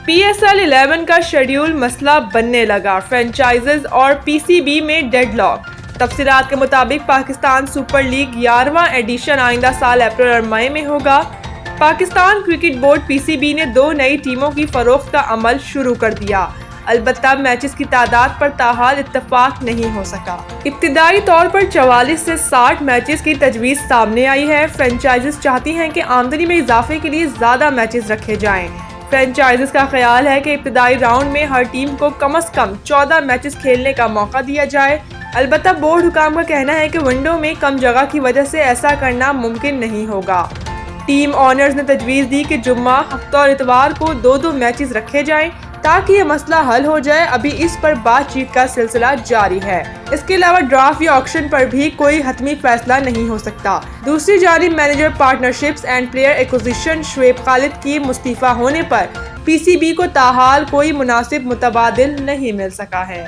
PSL 11 کا schedule مسئلہ بننے لگا، فرنچائزز اور PCB میں ڈیڈ لاک۔ تفصیلات کے مطابق پاکستان سپر لیگ 11واں ایڈیشن آئندہ سال اپریل اور مئی میں ہوگا۔ پاکستان کرکٹ بورڈ PCB نے 2 نئی ٹیموں کی فروخت کا عمل شروع کر دیا، البتہ میچز کی تعداد پر تاحال اتفاق نہیں ہو سکا۔ ابتدائی طور پر 44 سے 60 میچز کی تجویز سامنے آئی ہے۔ فرنچائزز چاہتی ہیں کہ آمدنی میں اضافے کے لیے زیادہ میچز رکھے جائیں۔ فرنچائزز کا خیال ہے کہ ابتدائی راؤنڈ میں ہر ٹیم کو کم از کم 14 میچز کھیلنے کا موقع دیا جائے، البتہ بورڈ حکام کا کہنا ہے کہ ونڈو میں کم جگہ کی وجہ سے ایسا کرنا ممکن نہیں ہوگا۔ ٹیم اونرز نے تجویز دی کہ جمعہ، ہفتہ اور اتوار کو 2 میچز رکھے جائیں تاکہ یہ مسئلہ حل ہو جائے۔ ابھی اس پر بات چیت کا سلسلہ جاری ہے۔ اس کے علاوہ ڈرافٹ یا آکشن پر بھی کوئی حتمی فیصلہ نہیں ہو سکتا۔ دوسری جانب manager partnerships and player acquisition Shoaib Khalid کی مستعفی ہونے پر PCB کو تاحال کوئی مناسب متبادل نہیں مل سکا ہے۔